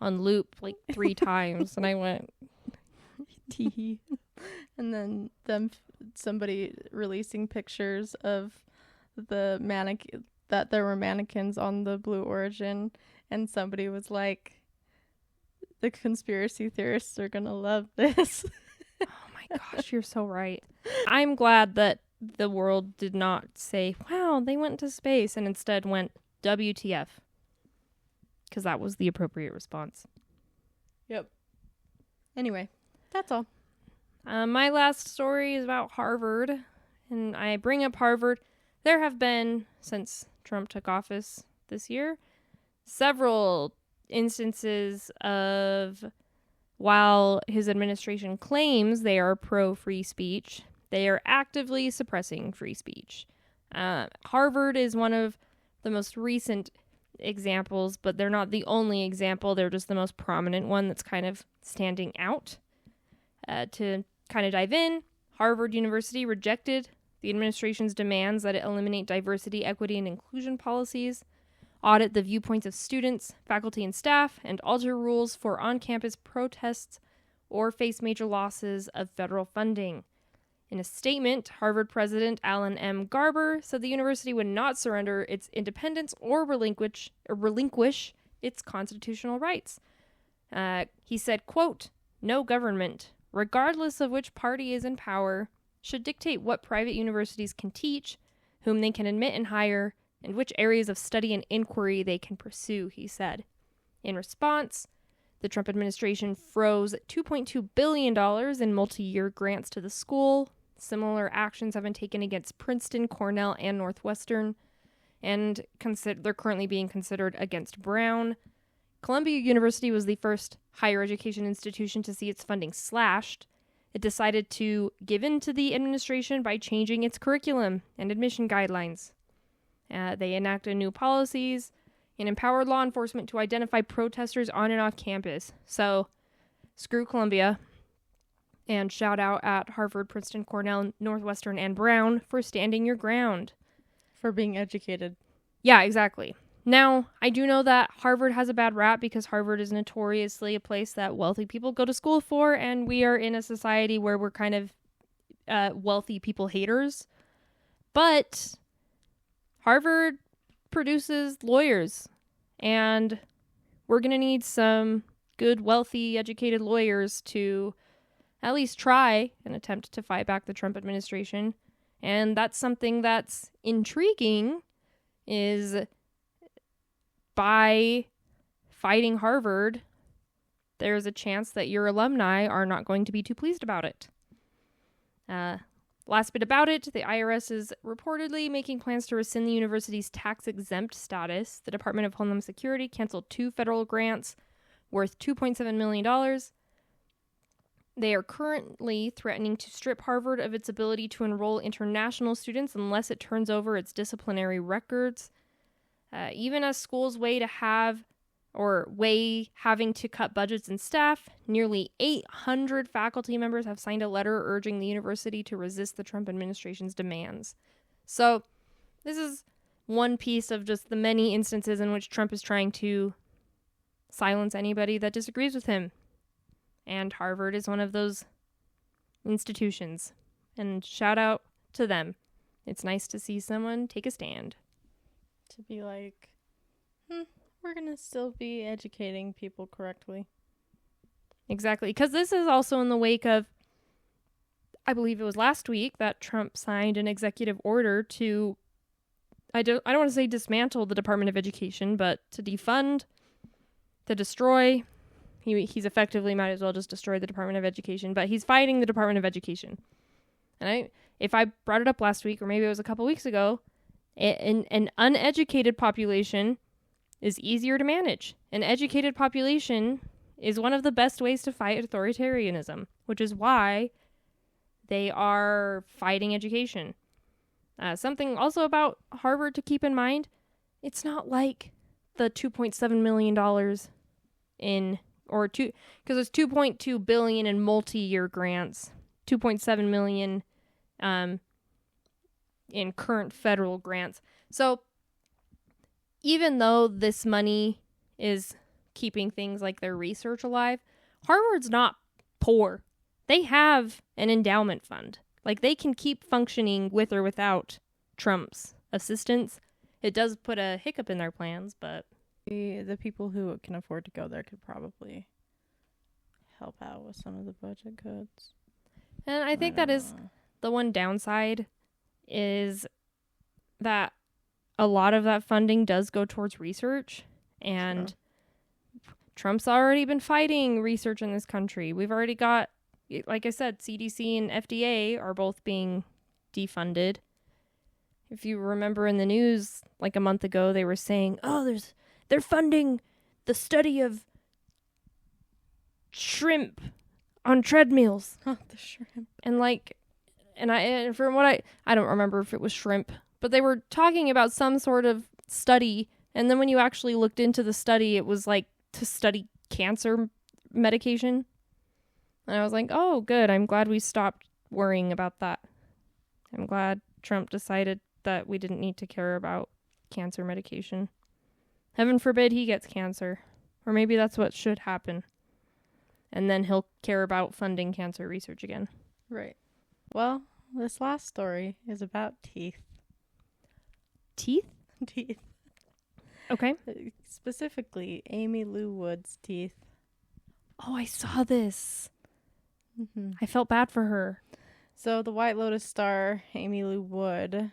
on loop like 3 times. And I went, Tee. And then somebody releasing pictures of the mannequin, that there were mannequins on the Blue Origin, and somebody was like, the conspiracy theorists are gonna love this. oh my gosh, you're so right. I'm glad that the world did not say, wow, they went to space, and instead went, WTF. Because that was the appropriate response. Yep. Anyway, that's all. My last story is about Harvard, and I bring up Harvard. There have been, since Trump took office this year, several instances of, while his administration claims they are pro-free speech, they are actively suppressing free speech. Harvard is one of the most recent examples, but they're not the only example. They're just the most prominent one that's kind of standing out. To kind of dive in, Harvard University rejected the administration's demands that it eliminate diversity, equity, and inclusion policies, audit the viewpoints of students, faculty, and staff, and alter rules for on-campus protests or face major losses of federal funding. In a statement, Harvard President Alan M. Garber said the university would not surrender its independence or relinquish its constitutional rights. He said, quote, "No government, regardless of which party is in power, should dictate what private universities can teach, whom they can admit and hire, and which areas of study and inquiry they can pursue," he said. In response, the Trump administration froze $2.2 billion in multi-year grants to the school. Similar actions have been taken against Princeton, Cornell, and Northwestern, and they're currently being considered against Brown. Columbia University was the first higher education institution to see its funding slashed. It decided to give in to the administration by changing its curriculum and admission guidelines. They enacted new policies and empowered law enforcement to identify protesters on and off campus. So, screw Columbia. And shout out at Harvard, Princeton, Cornell, Northwestern, and Brown for standing your ground. For being educated. Yeah, exactly. Now, I do know that Harvard has a bad rap because Harvard is notoriously a place that wealthy people go to school for, and we are in a society where we're kind of wealthy people haters. But Harvard produces lawyers, and we're going to need some good, wealthy, educated lawyers to at least try and attempt to fight back the Trump administration. And that's something that's intriguing, is by fighting Harvard, there's a chance that your alumni are not going to be too pleased about it. Last bit about it, the IRS is reportedly making plans to rescind the university's tax-exempt status. The Department of Homeland Security canceled 2 federal grants worth $2.7 million. They are currently threatening to strip Harvard of its ability to enroll international students unless it turns over its disciplinary records. Even as schools having to cut budgets and staff, nearly 800 faculty members have signed a letter urging the university to resist the Trump administration's demands. So this is one piece of just the many instances in which Trump is trying to silence anybody that disagrees with him. And Harvard is one of those institutions. And shout out to them. It's nice to see someone take a stand. To be like, we're going to still be educating people correctly. Exactly. Because this is also in the wake of, I believe it was last week, that Trump signed an executive order to, I don't want to say dismantle the Department of Education, but to defund, to destroy. He's effectively might as well just destroy the Department of Education, but he's fighting the Department of Education. And if I brought it up last week, or maybe it was a couple weeks ago, an uneducated population is easier to manage. An educated population is one of the best ways to fight authoritarianism, which is why they are fighting education. Something also about Harvard to keep in mind, it's not like the $2.7 million because it's $2.2 billion in multi-year grants, $2.7 million in current federal grants. So even though this money is keeping things like their research alive. Harvard's not poor. They have an endowment fund. Like, they can keep functioning with or without Trump's assistance. It does put a hiccup in their plans, but the people who can afford to go there could probably help out with some of the budget cuts. And I think that is the one downside, is that a lot of that funding does go towards research, and Trump's already been fighting research in this country. We've already got, like I said, CDC and FDA are both being defunded. If you remember in the news, like a month ago, they were saying, they're funding the study of shrimp on treadmills. Oh, the shrimp. And from what I don't remember if it was shrimp, but they were talking about some sort of study. And then when you actually looked into the study, it was like to study cancer medication. And I was like, oh, good. I'm glad we stopped worrying about that. I'm glad Trump decided that we didn't need to care about cancer medication. Heaven forbid he gets cancer. Or maybe that's what should happen. And then he'll care about funding cancer research again. Right. Well, this last story is about teeth. Teeth? Teeth. Okay. Specifically, Amy Lou Wood's teeth. Oh, I saw this. Mm-hmm. I felt bad for her. So the White Lotus star, Amy Lou Wood,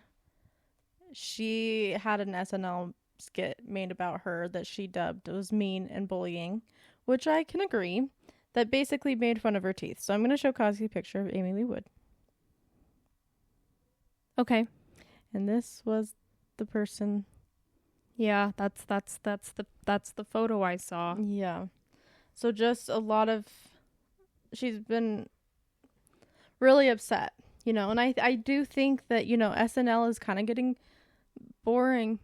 she had an SNL skit made about her that she dubbed was mean and bullying, which I can agree, that basically made fun of her teeth. So I'm going to show Kassia a picture of Amy Lou Wood. Okay. And this was the person. Yeah, that's the photo I saw. Yeah. So just a lot of, she's been really upset, and I do think that, SNL is kind of getting boring.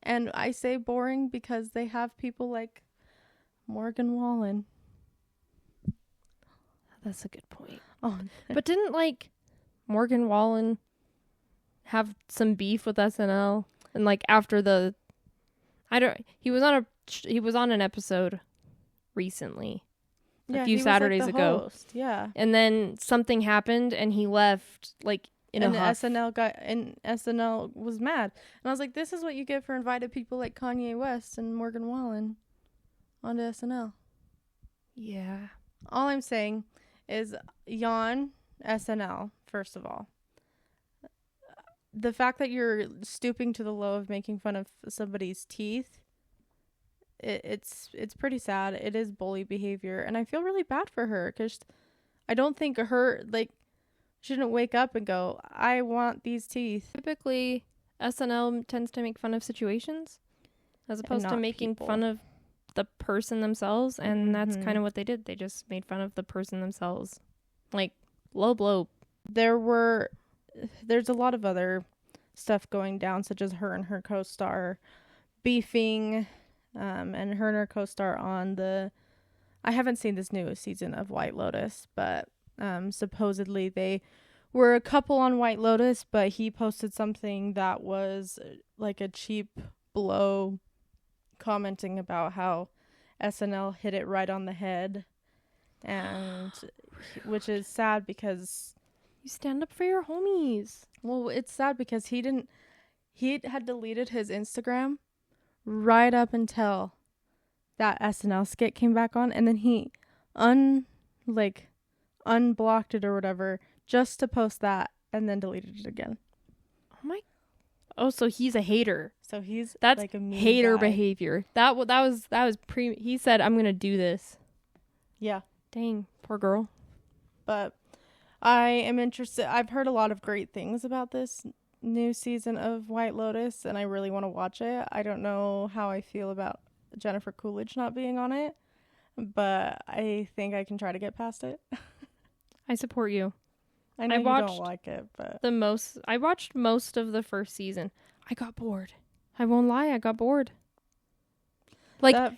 And I say boring because they have people like Morgan Wallen. That's a good point. Oh, but didn't Morgan Wallen have some beef with SNL? And after he was on an episode recently. A few Saturdays ago. Host. Yeah. And then something happened and he left in a huff. SNL was mad. And I was like, this is what you get for inviting people like Kanye West and Morgan Wallen onto SNL. Yeah. All I'm saying is yawn SNL, first of all. The fact that you're stooping to the low of making fun of somebody's teeth, it's pretty sad. It is bully behavior, and I feel really bad for her because I don't think her she didn't wake up and go, I want these teeth. Typically, SNL tends to make fun of situations as opposed to making fun of the person themselves, and that's kind of what they did. They just made fun of the person themselves. Low blow. There's a lot of other stuff going down, such as her and her co-star beefing, and her and her co-star on I haven't seen this newest season of White Lotus, but supposedly they were a couple on White Lotus, but he posted something that was like a cheap blow, commenting about how SNL hit it right on the head, and which is sad because you stand up for your homies. Well, it's sad because he had deleted his Instagram right up until that SNL skit came back on, and then he unblocked it or whatever just to post that, and then deleted it again. Oh, so he's a hater. So that's like a mean hater guy. behavior. That was he said, I'm gonna do this. Yeah. Dang, poor girl. But I am interested. I've heard a lot of great things about this new season of White Lotus, and I really want to watch it. I don't know how I feel about Jennifer Coolidge not being on it, but I think I can try to get past it. I support you. I know you don't like it, but I watched most of the first season. I got bored. I won't lie, I got bored.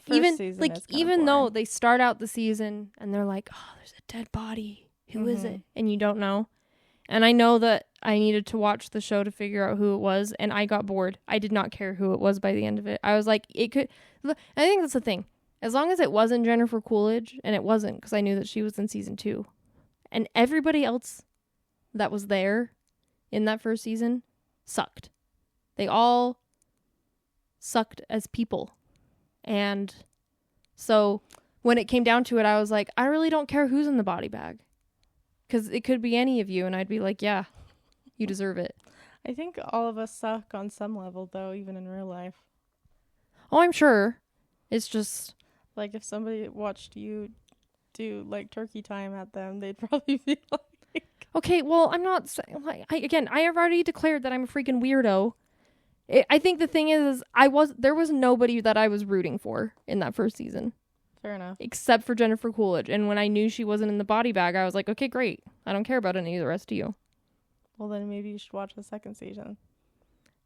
Even though they start out the season and they're like, oh, there's a dead body. Who is it? And you don't know. And I know that I needed to watch the show to figure out who it was, and I got bored. I did not care who it was by the end of it. I was like, I think that's the thing. As long as it wasn't Jennifer Coolidge, and it wasn't because I knew that she was in season 2. And everybody else that was there in that first season sucked. They all sucked as people. And so when it came down to it, I was like, I really don't care who's in the body bag. Because it could be any of you, and I'd be like, yeah, you deserve it. I think all of us suck on some level, though, even in real life. Oh, I'm sure. It's just... Like, if somebody watched you do, like, turkey time at them, they'd probably be like... Okay, well, I'm not saying... Like, I have already declared that I'm a freaking weirdo. I think the thing is, there was nobody that I was rooting for in that first season. Fair enough. Except for Jennifer Coolidge. And when I knew she wasn't in the body bag, I was like, okay, great. I don't care about any of the rest of you. Well, then maybe you should watch the second season.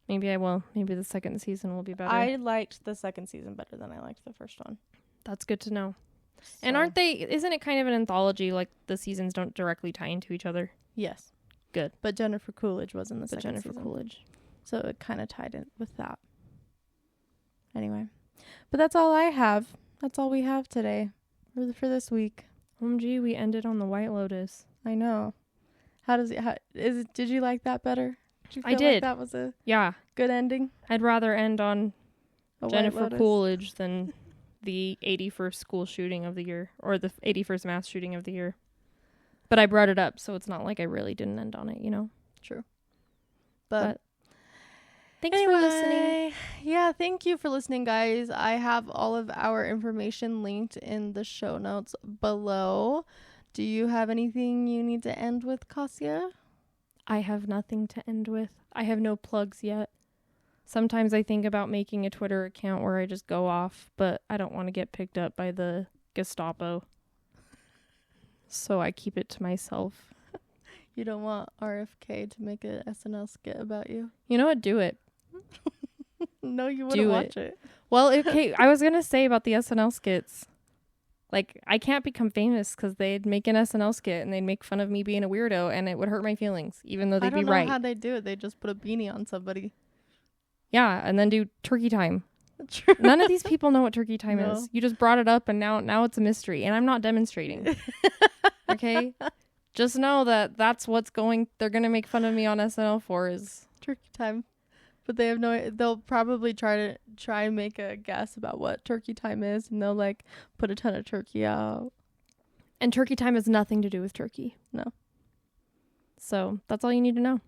Maybe I will. Maybe the second season will be better. I liked the second season better than I liked the first one. That's good to know. So. And isn't it kind of an anthology, like the seasons don't directly tie into each other? Yes. Good. But Jennifer Coolidge was in the second Jennifer season. Coolidge. So it kind of tied in with that. Anyway. But that's all I have. That's all we have today for this week. OMG, we ended on the White Lotus. I know. Did you like that better? I did. Like that was a good ending? I'd rather end on A Jennifer Coolidge than the 81st school shooting of the year, or the 81st mass shooting of the year. But I brought it up, so it's not like I really didn't end on it, you know? True. But thanks for listening. Yeah, thank you for listening, guys. I have all of our information linked in the show notes below. Do you have anything you need to end with, Kassia? I have nothing to end with. I have no plugs yet. Sometimes I think about making a Twitter account where I just go off, but I don't want to get picked up by the Gestapo. So I keep it to myself. You don't want RFK to make a SNL skit about you? You know what? Do it. No, you wouldn't watch it. Well, okay, I was going to say about the SNL skits. Like, I can't become famous because they'd make an SNL skit and they'd make fun of me being a weirdo and it would hurt my feelings, even though they'd be right. I don't know how they do it. They just put a beanie on somebody. Yeah, and then do turkey time. True. None of these people know what turkey time is. You just brought it up and now it's a mystery. And I'm not demonstrating. Okay? Just know that that's they're going to make fun of me on SNL for is turkey time. But they have they'll probably try and make a guess about what turkey time is, and they'll like put a ton of turkey out. And turkey time has nothing to do with turkey. No. So that's all you need to know.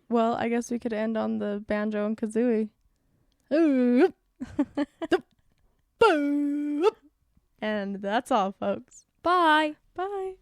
Well, I guess we could end on the banjo and kazooie. And that's all, folks. Bye. Bye.